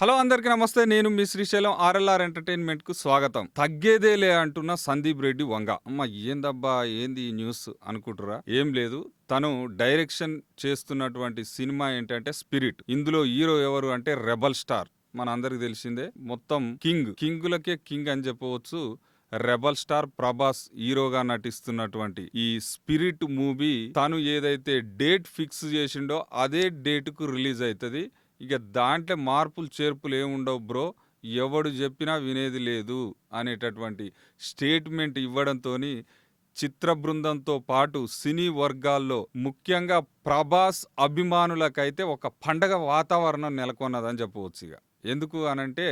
Hello అందరికీ నమస్తే. నేను మీ శ్రీశైలం ఆర్ఎల్ఆర్ ఎంటర్టైన్మెంట్ కు స్వాగతం. తగ్గేదేలే అంటున్న సందీప్ రెడ్డి వంగ. అమ్మ ఏందబ్బా ఏంది ఈ న్యూస్ అనుకుంటురా? ఏం లేదు, తను డైరెక్షన్ చేస్తున్నటువంటి సినిమా ఏంటంటే స్పిరిట్. ఇందులో హీరో ఎవరు అంటే రెబల్ స్టార్, మన అందరికి తెలిసిందే. మొత్తం కింగులకే కింగ్ అని చెప్పవచ్చు. రెబల్ స్టార్ ప్రభాస్ హీరోగా నటిస్తున్నటువంటి ఈ స్పిరిట్ మూవీ తను ఏదైతే డేట్ ఫిక్స్ చేసిండో అదే డేట్ కు రిలీజ్ అవుతుంది. ఇక దాంట్లో మార్పులు చేర్పులు ఏముండవు బ్రో, ఎవడు చెప్పినా వినేది లేదు అనేటటువంటి స్టేట్మెంట్ ఇవ్వడంతో చిత్ర బృందంతో పాటు సినీ వర్గాల్లో ముఖ్యంగా ప్రభాస్ అభిమానులకైతే ఒక పండగ వాతావరణం నెలకొన్నదని చెప్పవచ్చు. ఇక ఎందుకు అనంటే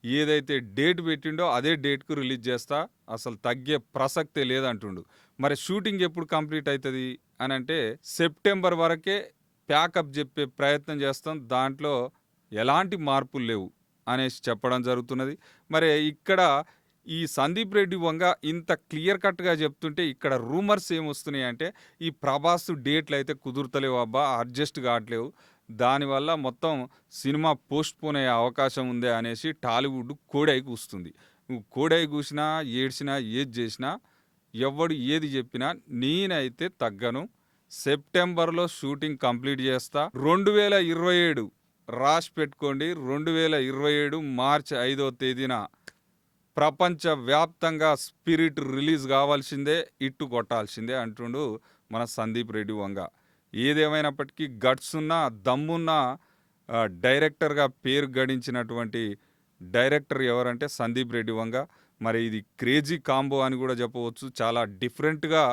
ఏదైతే డేట్ పెట్టిండో అదే డేట్కు రిలీజ్ చేస్తా, అసలు తగ్గే ప్రసక్తే లేదంటుండు. మరి షూటింగ్ ఎప్పుడు కంప్లీట్ అవుతుంది అని అంటే సెప్టెంబర్ వరకే ప్యాకప్ చెప్పే ప్రయత్నం చేస్తాం, దాంట్లో ఎలాంటి మార్పులు లేవు అనేసి చెప్పడం జరుగుతున్నది. మరి ఇక్కడ ఈ సందీప్ రెడ్డి వంగ ఇంత క్లియర్ కట్గా చెప్తుంటే ఇక్కడ రూమర్స్ ఏమొస్తున్నాయి అంటే ఈ ప్రభాస్ డేట్లు అయితే కుదురుతలేవు అబ్బా, అడ్జస్ట్ కావట్లేవు, దానివల్ల మొత్తం సినిమా పోస్ట్ పోన్ అయ్యే అవకాశం ఉంది అనేసి టాలీవుడ్ కోడై కూస్తుంది. నువ్వు కోడై కూసినా ఏడ్చినా ఏది చేసినా ఎవడు ఏది చెప్పినా నేనైతే తగ్గను. సెప్టెంబర్లో షూటింగ్ కంప్లీట్ చేస్తా. 2027 రాసి పెట్టుకోండి, 2027 మార్చి 5వ తేదీన ప్రపంచవ్యాప్తంగా స్పిరిట్ రిలీజ్ కావాల్సిందే, ఇట్టు కొట్టాల్సిందే అంటుండు మన సందీప్ రెడ్డి వంగ. ఏదేమైనప్పటికీ గట్స్ ఉన్న దమ్మున్న డైరెక్టర్గా పేరు గడించినటువంటి డైరెక్టర్ ఎవరంటే సందీప్ రెడ్డి వంగ. మరి ఇది క్రేజీ కాంబో అని కూడా చెప్పవచ్చు. చాలా డిఫరెంట్గా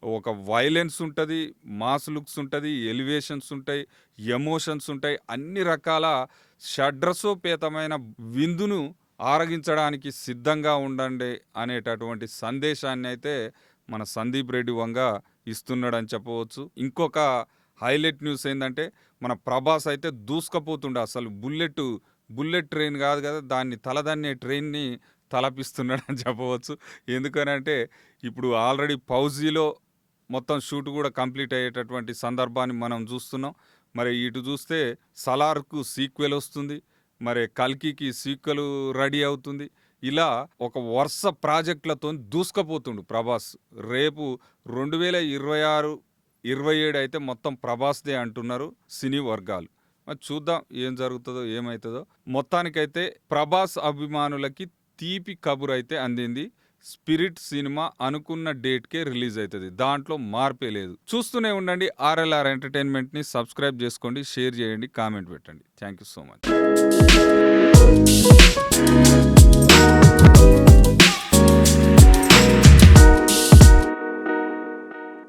ఒక వైలెన్స్ ఉంటుంది, మాస్ లుక్స్ ఉంటుంది, ఎలివేషన్స్ ఉంటాయి, ఎమోషన్స్ ఉంటాయి, అన్ని రకాల షడ్రసోపేతమైన విందును ఆరగించడానికి సిద్ధంగా ఉండండి అనేటటువంటి సందేశాన్ని అయితే మన సందీప్ రెడ్డి వంగ ఇస్తున్నాడని చెప్పవచ్చు. ఇంకొక హైలైట్ న్యూస్ ఏంటంటే మన ప్రభాస్ అయితే దూసుకపోతుండే, అసలు బుల్లెట్ ట్రైన్ కాదు కదా, దాన్ని తలదన్నే ట్రైన్ని తలపిస్తున్నాడని చెప్పవచ్చు. ఎందుకనంటే ఇప్పుడు ఆల్రెడీ ఫౌజీలో మొత్తం షూట్ కూడా కంప్లీట్ అయ్యేటటువంటి సందర్భాన్ని మనం చూస్తున్నాం. మరి ఇటు చూస్తే సలార్కు సీక్వెల్ వస్తుంది, మరి కల్కికి సీక్వెల్ రెడీ అవుతుంది. ఇలా ఒక వరుస ప్రాజెక్టులతో దూసుకపోతుండు ప్రభాస్. రేపు 2026, 27 అయితే మొత్తం ప్రభాస్దే అంటున్నారు సినీ వర్గాలు. మరి చూద్దాం ఏం జరుగుతుందో ఏమవుతుందో. మొత్తానికైతే ప్రభాస్ అభిమానులకి తీపి కబురు అయితే అందింది. స్పిరిట్ సినిమా అనుకున్న డేట్కే రిలీజ్ అవుతుంది, దాంట్లో మార్పే లేదు. చూస్తూనే ఉండండి ఆర్ఎల్ఆర్ ఎంటర్టైన్మెంట్ని. సబ్స్క్రైబ్ చేసుకోండి, షేర్ చేయండి, కామెంట్ పెట్టండి. Thank you so much.